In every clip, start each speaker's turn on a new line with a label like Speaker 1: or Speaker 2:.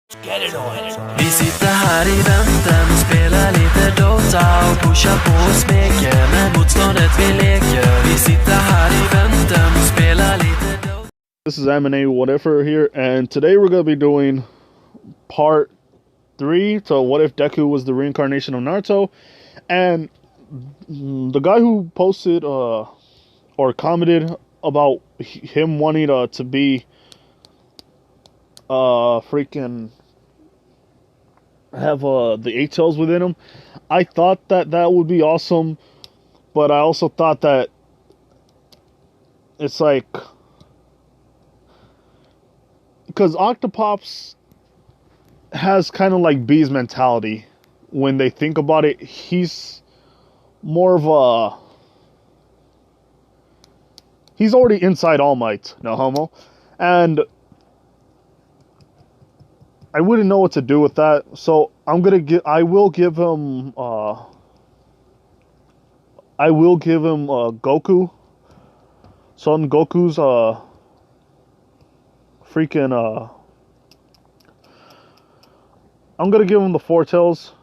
Speaker 1: Get it on. Vi sitter här i väntan och spelar lite Dota och pushar på och smeker med motståndet vi leker. Vi sitter här i väntan och spelar lite Dota.
Speaker 2: This is M&A Whatever here, and today we're going to be doing part 3 to What If Deku Was the Reincarnation of Naruto. And the guy who posted or commented about him wanting to be freaking have the 8 tails within him, I thought that would be awesome, but I also thought that it's like, because Octopops has kind of like Bee's mentality. When they think about it, he's more of a, he's already inside All Might, no homo, and I wouldn't know what to do with that. So I will give him Goku. Son Goku's freaking I'm gonna give him the 4 tails.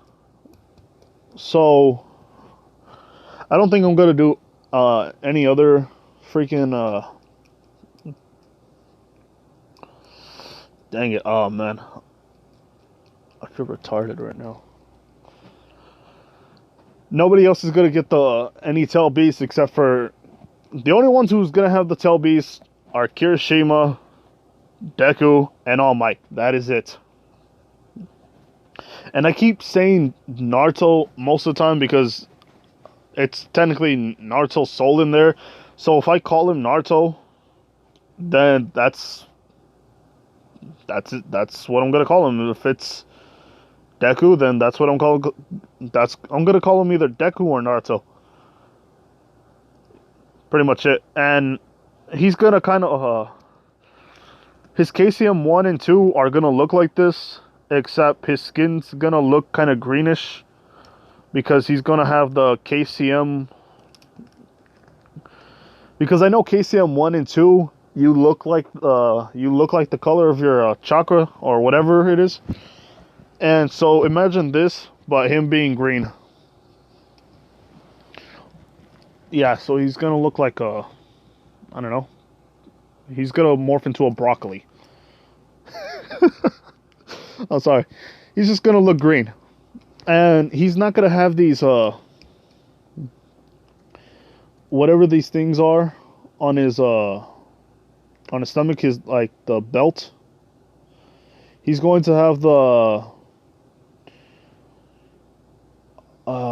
Speaker 2: So I don't think I'm gonna do any other freaking dang it, oh man, I feel retarded right now. Nobody else is gonna get any tail beasts except for the only ones who's gonna have the tail beasts are Kirishima, Deku, and All Might. That is it. And I keep saying Naruto most of the time because it's technically Naruto's soul in there. So if I call him Naruto, then that's it. That's what I'm gonna call him. If it's Deku, then that's what I'm gonna call him either Deku or Naruto. Pretty much it. And he's gonna kind of his KCM 1 and 2 are gonna look like this, except his skin's gonna look kind of greenish because he's gonna have the KCM. Because I know KCM 1 and 2, you look like the color of your chakra or whatever it is. And so imagine this, but him being green. Yeah, so he's gonna look like I don't know. He's gonna morph into a broccoli. I'm sorry. He's just gonna look green. And he's not gonna have these whatever these things are on his stomach, his like the belt. He's going to have the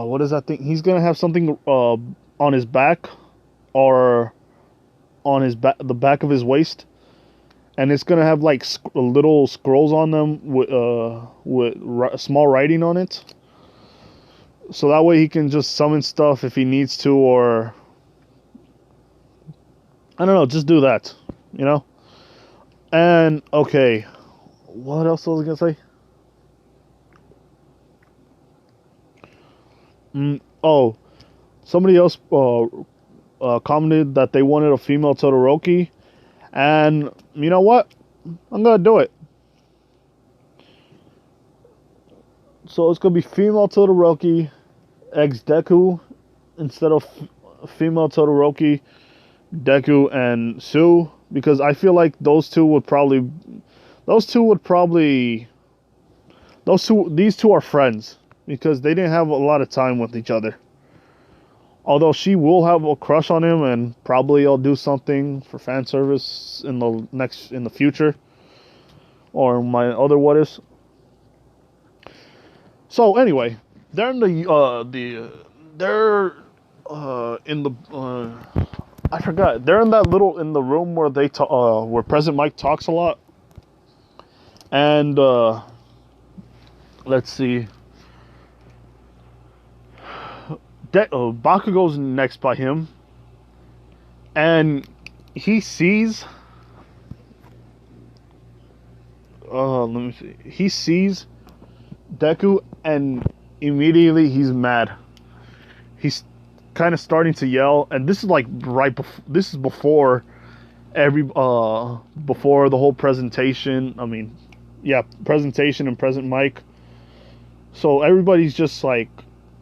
Speaker 2: what is that thing? He's gonna have something on his back or on his the back of his waist, and it's gonna have like little scrolls on them with small writing on it. So that way he can just summon stuff if he needs to, or I don't know, just do that, you know? And, okay, what else was I gonna say? Oh, somebody else commented that they wanted a female Todoroki, and you know what? I'm gonna do it. So it's gonna be female Todoroki ex Deku instead of female Todoroki, Deku and Sue, because I feel like these two are friends because they didn't have a lot of time with each other. Although she will have a crush on him, and probably I'll do something for fan service in the future, or my other what is. So anyway, they're in I forgot. They're in the room where where President Mike talks a lot. And let's see. Bakugo's next by him, and he sees. Let me see. He sees Deku, and immediately he's mad. He's kind of starting to yell, and this is like this is before the whole presentation. I mean, yeah, presentation and present mic. So everybody's just like,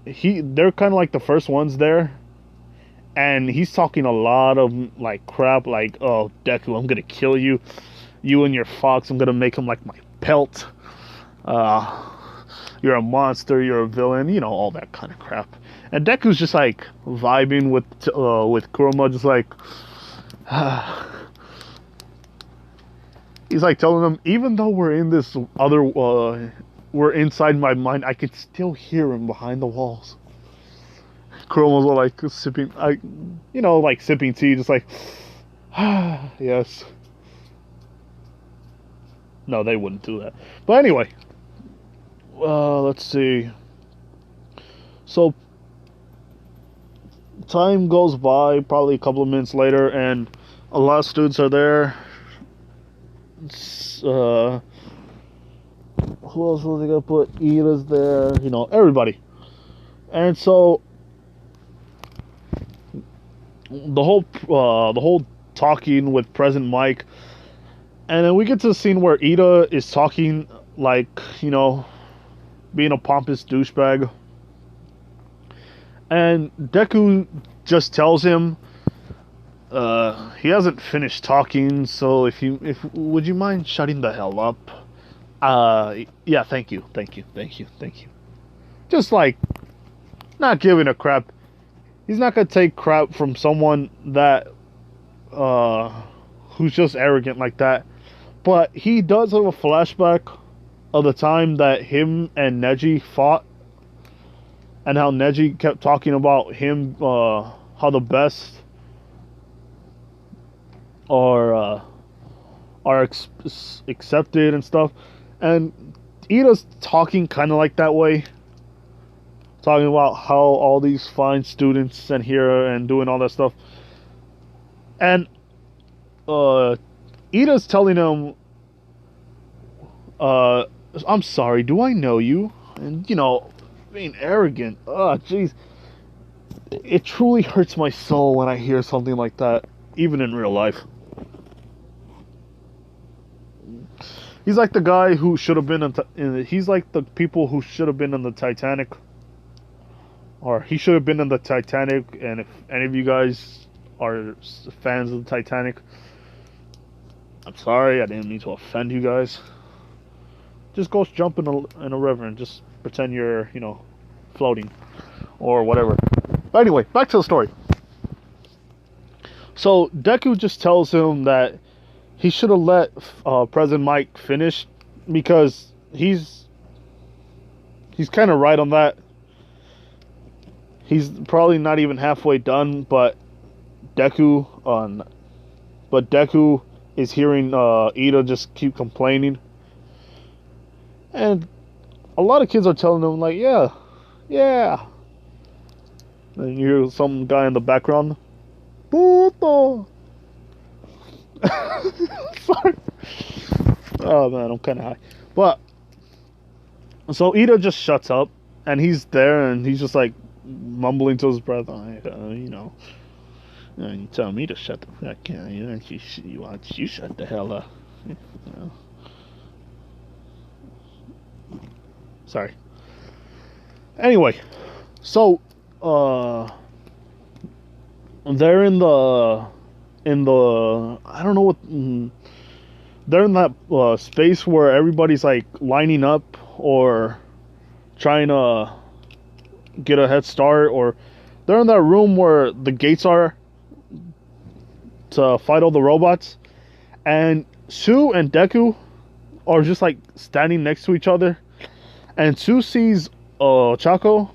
Speaker 2: they're kind of like the first ones there, and he's talking a lot of like crap, like, oh, Deku, I'm gonna kill you, you and your fox, I'm gonna make him like my pelt. You're a monster, you're a villain, you know, all that kind of crap. And Deku's just like vibing with Kurama, just like he's like telling him, even though we're in this other, we're inside my mind, I could still hear him behind the walls. Kurama's like sipping, like sipping tea, just like, yes. No, they wouldn't do that. But anyway, let's see. So time goes by, probably a couple of minutes later, and a lot of students are there. Who else was they gonna put? Ida's there, you know, everybody. And so the whole talking with President Mike, and then we get to the scene where Ida is talking like, you know, being a pompous douchebag, and Deku just tells him he hasn't finished talking, so if would you mind shutting the hell up? Yeah, thank you. Just like not giving a crap. He's not gonna take crap from someone that who's just arrogant like that. But he does have a flashback of the time that him and Neji fought, and how Neji kept talking about him, how the best are accepted and stuff. And Ida's talking kind of like that way, talking about how all these fine students and here and doing all that stuff. And Ida's telling him, I'm sorry, do I know you? And, you know, being arrogant. Oh, jeez. It truly hurts my soul when I hear something like that, even in real life. He's like the guy who should have been he's like the people who should have been in the Titanic. Or he should have been in the Titanic, and if any of you guys are fans of the Titanic, I'm sorry, I didn't mean to offend you guys. Just go jump in a river and just pretend you're, you know, floating or whatever. But anyway, back to the story. So Deku just tells him that he should have let President Mike finish, because he's kind of right on that. He's probably not even halfway done, but Deku is hearing Ida just keep complaining. And a lot of kids are telling him, like, yeah. And you hear some guy in the background, puto. Sorry. Oh man, I'm kind of high. But so Ida just shuts up, and he's there, and he's just like mumbling to his breath, you know, you tell me to shut the fuck up, you know, you shut the hell up. You know. Sorry. Anyway, so they're in the I don't know what, they're in that space where everybody's like lining up or trying to get a head start, or they're in that room where the gates are to fight all the robots, and Sue and Deku are just like standing next to each other, and Sue sees Chaco,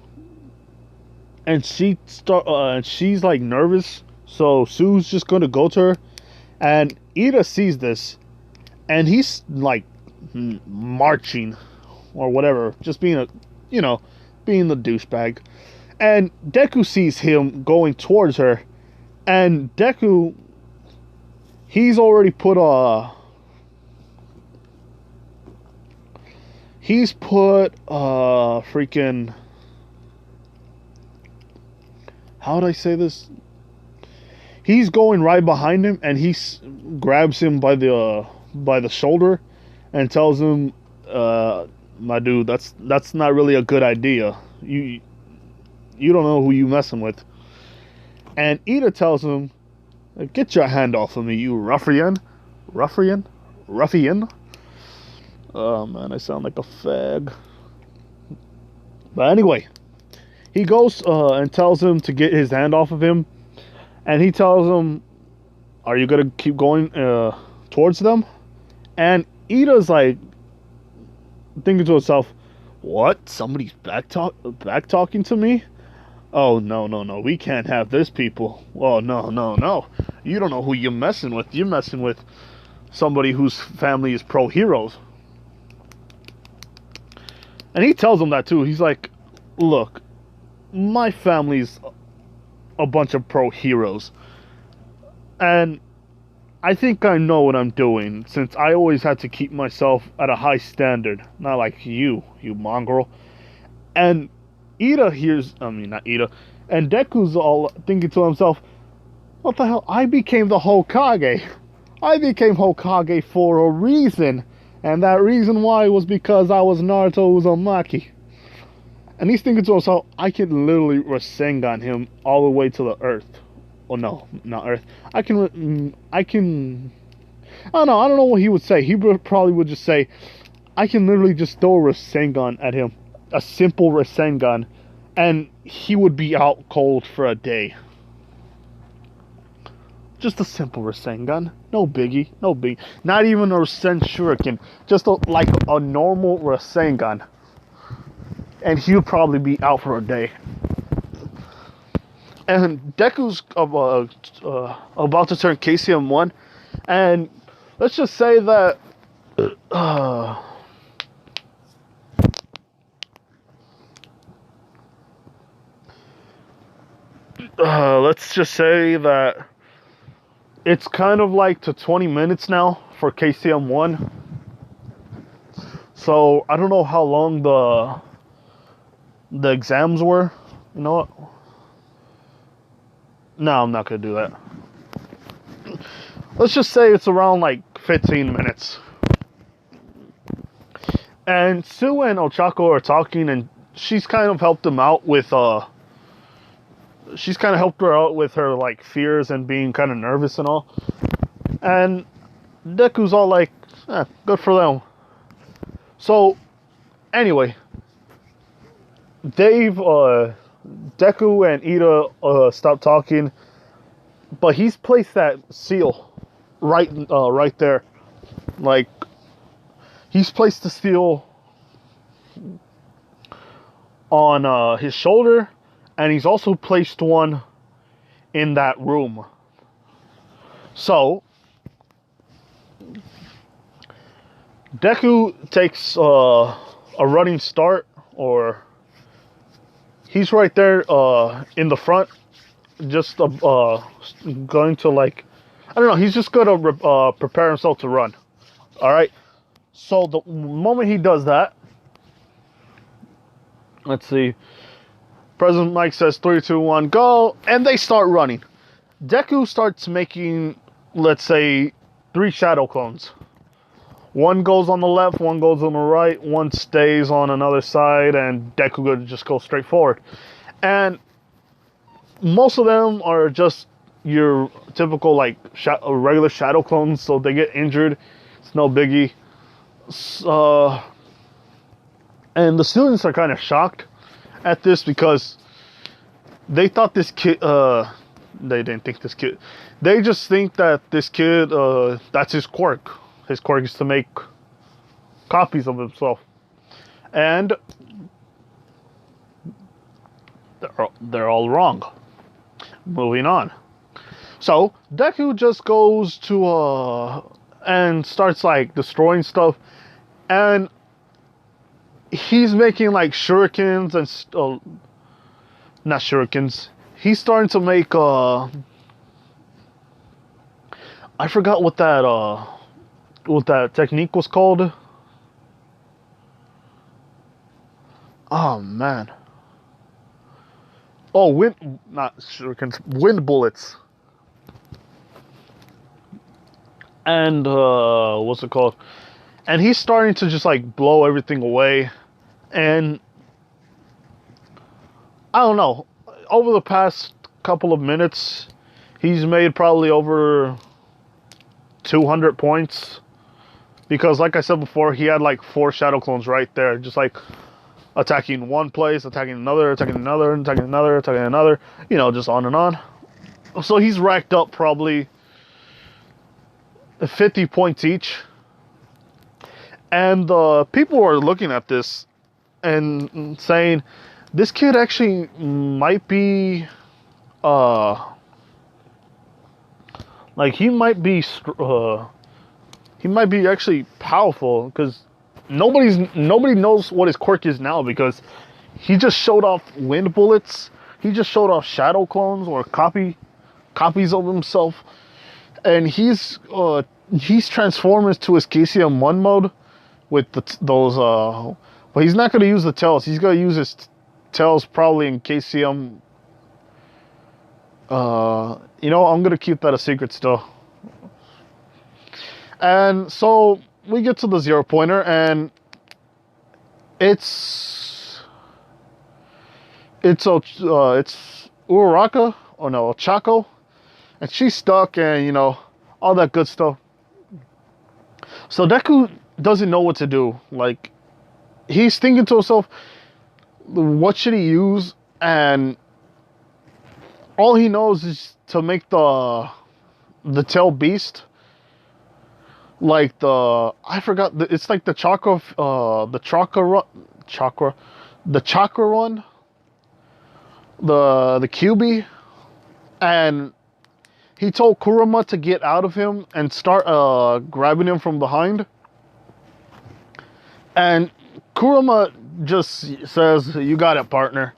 Speaker 2: and she's like nervous, so Sue's just gonna go to her, and Ida sees this, and he's like marching or whatever, just being being the douchebag. And Deku sees him going towards her, and Deku, he's already put freaking, how would I say this? He's going right behind him, and he grabs him by the shoulder, and tells him, my dude, that's not really a good idea. You don't know who you messing with. And Ida tells him, get your hand off of me, you ruffian. Ruffian. Oh man, I sound like a fag. But anyway, he goes and tells him to get his hand off of him. And he tells him, are you gonna keep going towards them? And Ida's like thinking to herself, what? Somebody's back talking to me? Oh no, we can't have this, people. Oh no. You don't know who you're messing with. You're messing with somebody whose family is pro heroes. And he tells him that too. He's like, look, my family's a bunch of pro heroes. And I think I know what I'm doing, since I always had to keep myself at a high standard. Not like you mongrel. And not Ida. And Deku's all thinking to himself, what the hell? I became the Hokage. I became Hokage for a reason. And that reason why was because I was Naruto Uzumaki. And he's thinking to himself, I can literally Rasengan him all the way to the earth. Oh no, not earth. I don't know what he would say. He probably would just say, I can literally just throw a Rasengan at him. A simple Rasengan. And he would be out cold for a day. Just a simple Rasengan. No biggie. Not even a Rasen Shuriken. Just like a normal Rasengan. And he would probably be out for a day. And Deku's about to turn KCM1. And let's just say that... let's just say that it's kind of like to 20 minutes now for KCM1. So I don't know how long the exams were. You know what? No, I'm not gonna do that. Let's just say it's around like 15 minutes. And Sue and Ochako are talking, and she's kind of helped him out with she's kind of helped her out with her like fears and being kind of nervous and all. And Deku's all like, good for them. So anyway, Deku and Ida stopped talking, but he's placed that seal right there. Like, he's placed the seal on his shoulder, and he's also placed one in that room. So Deku takes a running start, or he's right there in the front, just going to, like, I don't know, he's just going to prepare himself to run. Alright? So the moment he does that, let's see, President Mike says 3, 2, 1, go, and they start running. Deku starts making, let's say, 3 shadow clones. One goes on the left, one goes on the right, one stays on another side, and Deku just goes straight forward. And most of them are just your typical, like, regular shadow clones, so they get injured. It's no biggie. And the students are kind of shocked at this, because they thought this kid, they didn't think this kid, they just think that this kid, that's his quirk. His quirk is to make copies of himself. And they're all wrong. Moving on. So Deku just goes to and starts like destroying stuff, and he's making like shurikens and not shurikens. He's starting to make I forgot what that technique was called. Oh man. Oh, not shurikens, wind bullets. And what's it called? And he's starting to just like blow everything away. And I don't know. Over the past couple of minutes, he's made probably over 200 points. Because like I said before, he had like 4 shadow clones right there. Just like attacking one place, attacking another, attacking another, attacking another, attacking another. You know, just on and on. So he's racked up probably 50 points each. And people are looking at this and saying, this kid actually might be, like he might be actually powerful, because nobody knows what his quirk is now, because he just showed off wind bullets. He just showed off shadow clones or copies of himself, and he's transformed into his KCM1 mode with those. But he's not going to use the tails. He's going to use his tails probably in KCM. You know, I'm going to keep that a secret still. And so we get to the 0 pointer, and it's Uraraka, or no, Chaco, and she's stuck, and you know, all that good stuff. So Deku doesn't know what to do. Like, he's thinking to himself, what should he use? And all he knows is to make the tail beast. Like I forgot, it's like the chakra one, the QB, and he told Kurama to get out of him and start grabbing him from behind. And Kurama just says, "You got it, partner."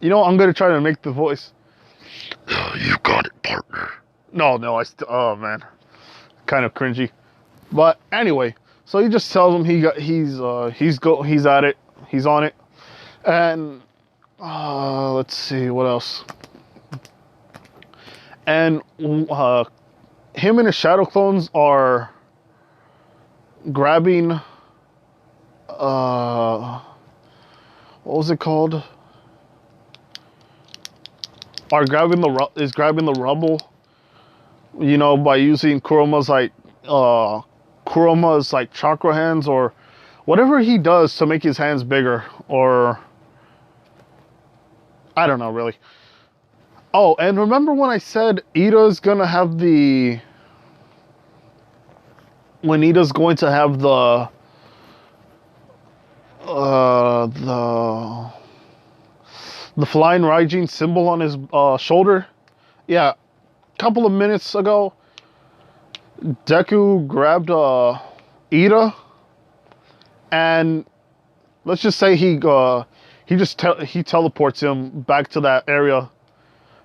Speaker 2: You know, I'm gonna try to make the voice. You got it, partner. No, oh man, kind of cringy. But anyway, so he just tells him he's at it, he's on it, and let's see what else. And him and his shadow clones are grabbing what was it called? Grabbing the rubble, you know, by using Kurama's chakra hands, or whatever he does to make his hands bigger, or I don't know really. Oh, and remember when I said Ida's gonna have the the flying Raijin symbol on his shoulder? Yeah, a couple of minutes ago, Deku grabbed Ida, and let's just say he teleports him back to that area,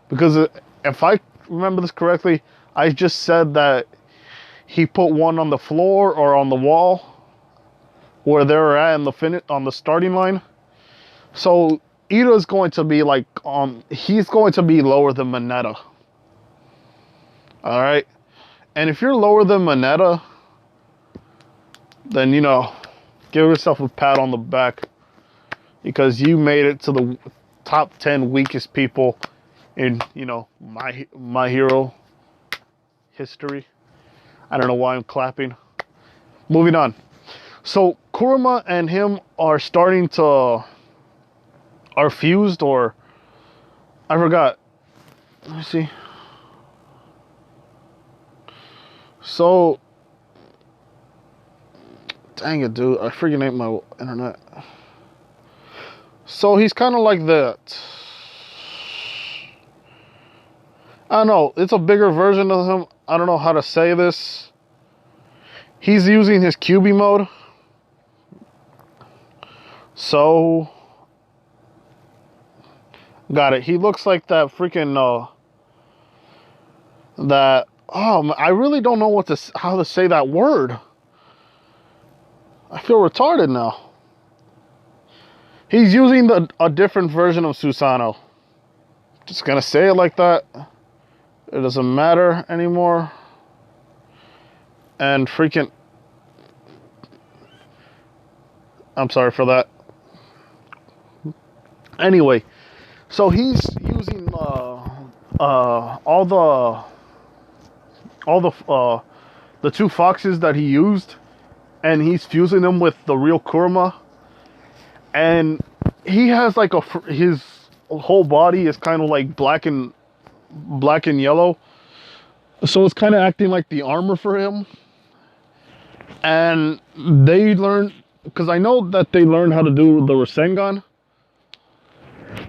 Speaker 2: because if I remember this correctly, I just said that he put one on the floor or on the wall where they were at on the starting line. So Ida's going to be he's going to be lower than Mineta. Alright? And if you're lower than Mineta, then, you know, give yourself a pat on the back, because you made it to the top 10 weakest people in, you know, my hero history. I don't know why I'm clapping. Moving on. So Kurama and him are fused, or I forgot. Let me see. So, dang it, dude. I freaking ate my internet. So he's kind of like that. I don't know. It's a bigger version of him. I don't know how to say this. He's using his QB mode. So, got it. He looks like that freaking I really don't know how to say that word. I feel retarded now. He's using a different version of Susanoo. Just gonna say it like that. It doesn't matter anymore. And freaking I'm sorry for that. Anyway, so he's using all the two foxes that he used, and he's fusing them with the real Kurama. And he has like his whole body is kind of like black and yellow, so it's kind of acting like the armor for him. And they learned, because I know that they learned how to do the Rasengan.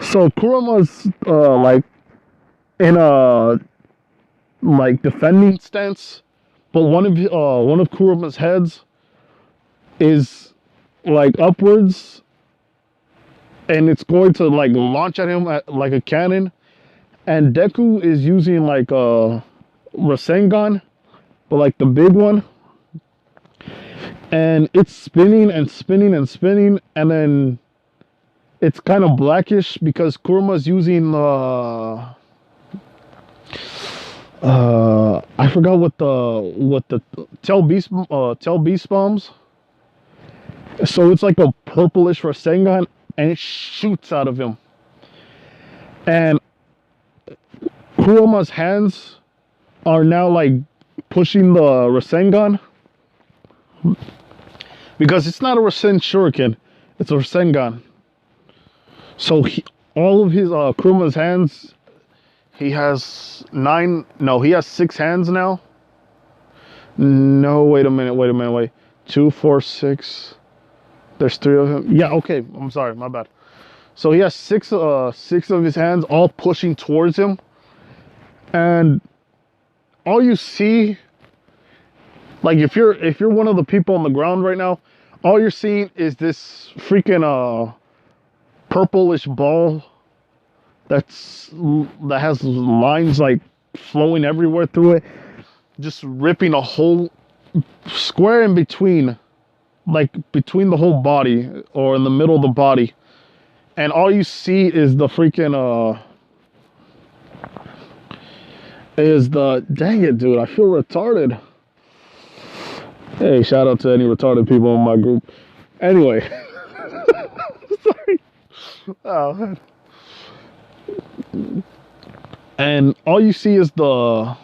Speaker 2: So Kurama's like in a like defending stance, but one of Kurama's heads is like upwards, and it's going to like launch at him like a cannon. And Deku is using like a Rasengan, but like the big one, and it's spinning and spinning and spinning, and then it's kind of blackish because Kurama's using I forgot what the Tell Beast bombs. So it's like a purplish Rasengan, and it shoots out of him. And Kurama's hands are now like pushing the Rasengan, because it's not a Rasen Shuriken, it's a Rasengan. So all of his Kurama's hands, he has 6 hands now. No, wait a minute. 2, 4, 6. There's 3 of him. Yeah, okay. I'm sorry, my bad. So he has 6 of his hands all pushing towards him. And all you see, like if you're one of the people on the ground right now, all you're seeing is this freaking purplish ball that has lines like flowing everywhere through it, just ripping a whole square in between, like between the whole body or in the middle of the body. And all you see is the freaking dang it, dude, I feel retarded. Hey, shout out to any retarded people in my group. Anyway. Sorry. Oh, man. And all you see is the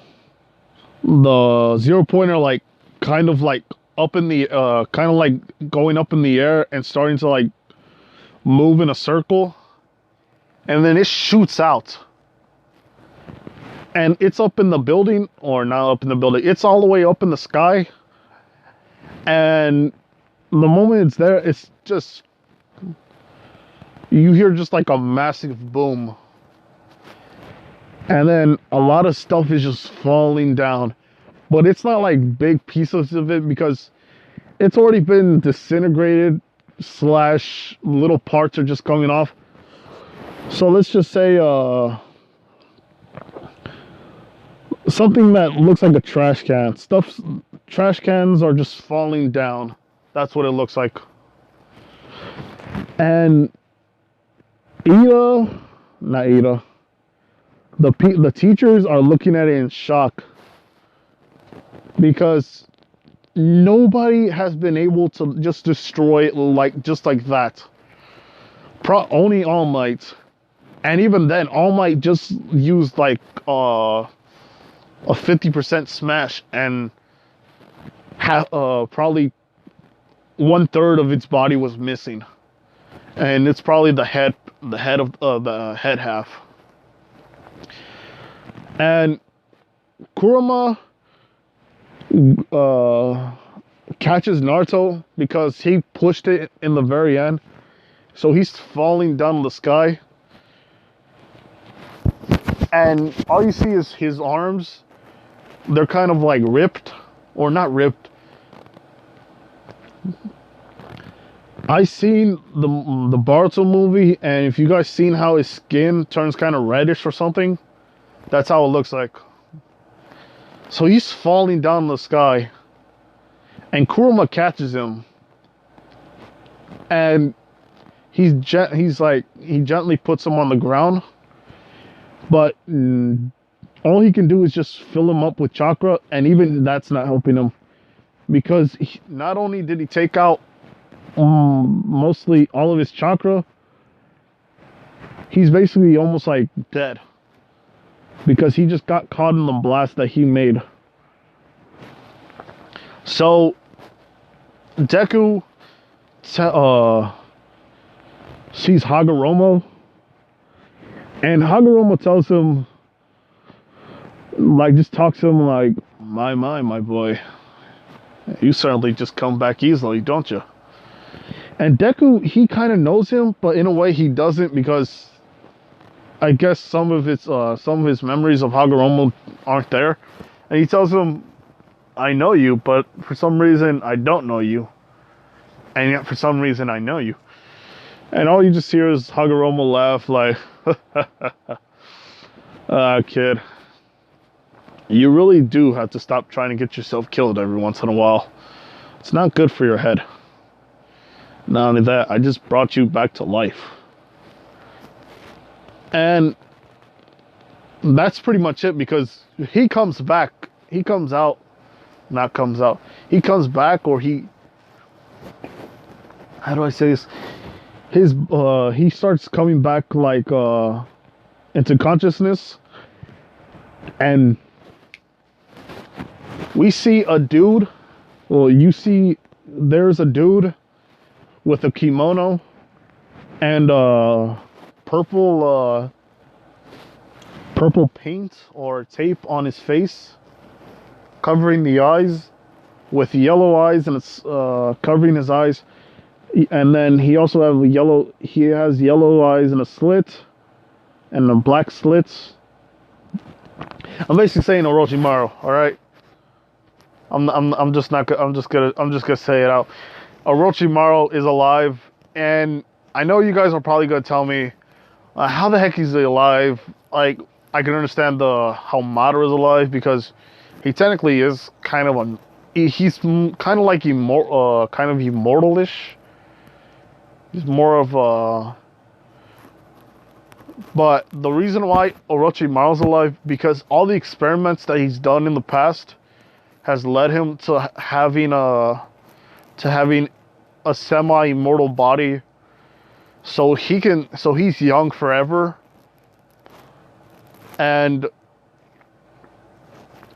Speaker 2: 0-pointer, like kind of like up in the kind of like going up in the air and starting to like move in a circle, and then it shoots out, and it's up in the building, or not up in the building, it's all the way up in the sky. And the moment it's there, it's just, you hear just like a massive boom, and then a lot of stuff is just falling down, but it's not like big pieces of it because it's already been disintegrated / little parts are just coming off. So let's just say something that looks like a trash can. Trash cans are just falling down. That's what it looks like. And the teachers are looking at it in shock, because nobody has been able to just destroy it just like that. Only All Might, and even then, All Might just used like a 50% smash, and probably 1/3 of its body was missing, and it's probably the head of the head half. And Kurama catches Naruto because he pushed it in the very end, so he's falling down the sky, and all you see is his arms. They're kind of like ripped, or not ripped. I seen the Boruto movie, and if you guys seen how his skin turns kind of reddish or something, that's how it looks like. So he's falling down the sky, and Kurama catches him, and he gently puts him on the ground, but all he can do is just fill him up with chakra, and even that's not helping him, because not only did he take out mostly all of his chakra, he's basically almost like dead because he just got caught in the blast that he made. So Deku sees Hagoromo, and Hagoromo tells him, like, just talks to him like, my boy, you certainly just come back easily, don't you? And Deku, he kind of knows him, but in a way he doesn't, because I guess some of his memories of Hagoromo aren't there. And he tells him, I know you, but for some reason I don't know you. And yet for some reason I know you. And all you just hear is Hagoromo laugh like, kid, you really do have to stop trying to get yourself killed every once in a while. It's not good for your head. Not only that, I just brought you back to life. And that's pretty much it, because he comes back. He comes out. Not comes out. He comes back, or he... How do I say this? He starts coming back, like, into consciousness. And we see a dude. Well, you see there's a dude with a kimono and purple paint or tape on his face, covering the eyes, with yellow eyes, and it's covering his eyes. And then he also has yellow eyes and a slit and the black slits. I'm basically saying Orochimaru, all right? I'm just gonna say it out. Orochimaru is alive, and I know you guys are probably gonna tell me, how the heck is he alive? Like, I can understand how Madara is alive, because he technically is kind of he's kind of like kind of immortal-ish. He's more of a... But the reason why Orochimaru's alive, because all the experiments that he's done in the past has led him to having a semi-immortal body. So he's young forever. And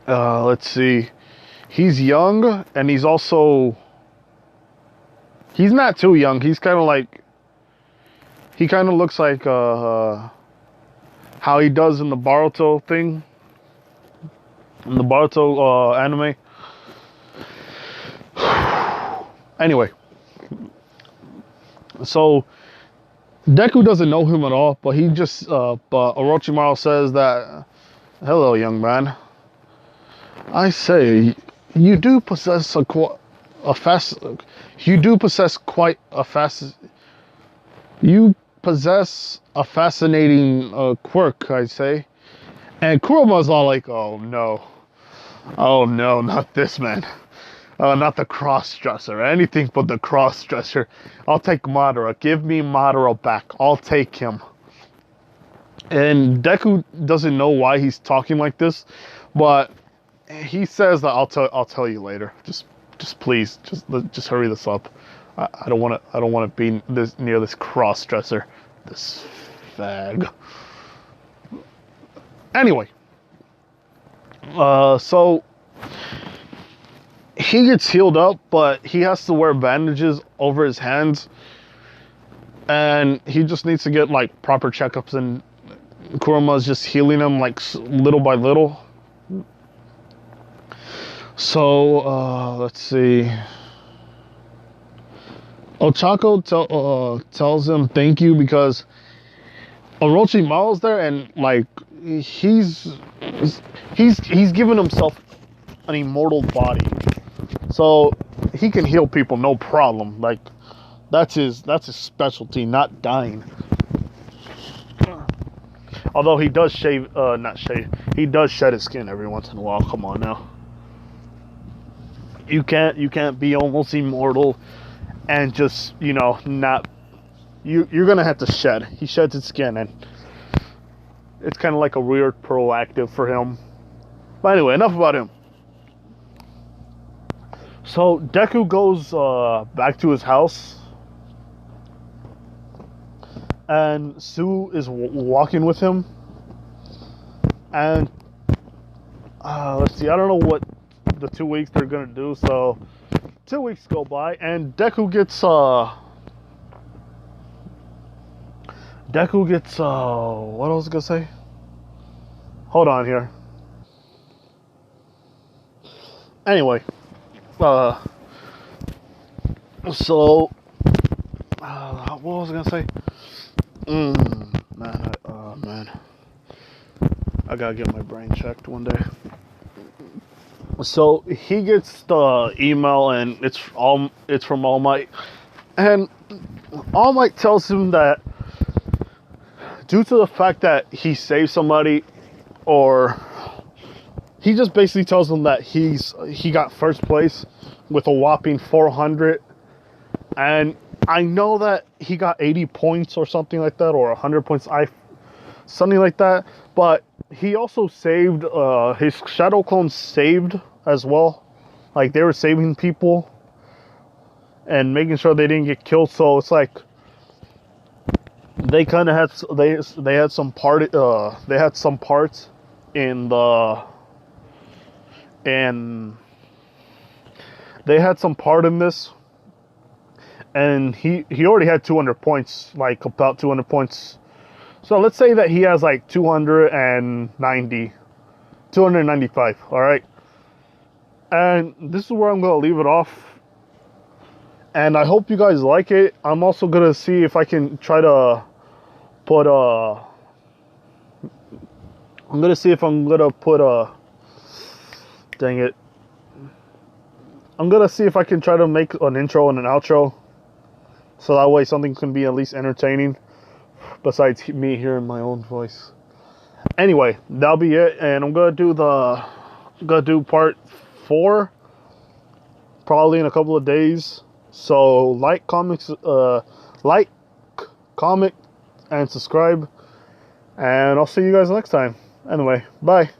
Speaker 2: let's see. He's young, and he's also... He's not too young. He's kind of like... He kind of looks like how he does in the Naruto thing. In the Naruto anime. Anyway. So, Deku doesn't know him at all, but he just... but Orochimaru says that... Hello, young man. I say, you do possess quite a fascinating quirk, I say. And Kuroma's all like, oh no, not this man. Not the cross-dresser, anything but the cross-dresser. I'll take Madara. Give me Madara back. I'll take him. And Deku doesn't know why he's talking like this, but he says that I'll tell you later. Just please, just hurry this up. I don't want to be near this cross-dresser, this fag. Anyway, so he gets healed up, but he has to wear bandages over his hands, and he just needs to get like proper checkups, and Kuroma's just healing him like little by little. So let's see. Ochako tells him thank you, because Orochimaru's there, and like he's given himself an immortal body, so he can heal people no problem. Like that's his specialty, not dying. Although he does he does shed his skin every once in a while. Come on now. You can't be almost immortal and just, not... You're gonna have to shed. He sheds his skin, and it's kind of like a weird proactive for him. But anyway, enough about him. So Deku goes back to his house, and Sue is walking with him. And let's see, I don't know what the 2 weeks they're gonna do. So 2 weeks go by, and Deku gets what was I gonna say? Hold on here. Anyway, so what was I gonna say? Man, I gotta get my brain checked one day. So he gets the email, and it's from All Might, and All Might tells him that due to the fact that he saved somebody, or he just basically tells him that he got first place with a whopping 400, and I know that he got 80 points or something like that, or 100 points, something like that. But he also saved his shadow clones saved as well, like they were saving people and making sure they didn't get killed. So it's like they kind of had they had some parts in the and they had some part in this, and he already had 200 points, like about 200 points. So let's say that he has like 295, all right? And this is where I'm going to leave it off. And I hope you guys like it. I'm also going to see if I can try to put dang it. I'm going to see if I can try to make an intro and an outro, so that way something can be at least entertaining besides me hearing my own voice. Anyway, that'll be it, and I'm gonna do part 4 probably in a couple of days. So like, comment, and subscribe, and I'll see you guys next time. Anyway, bye.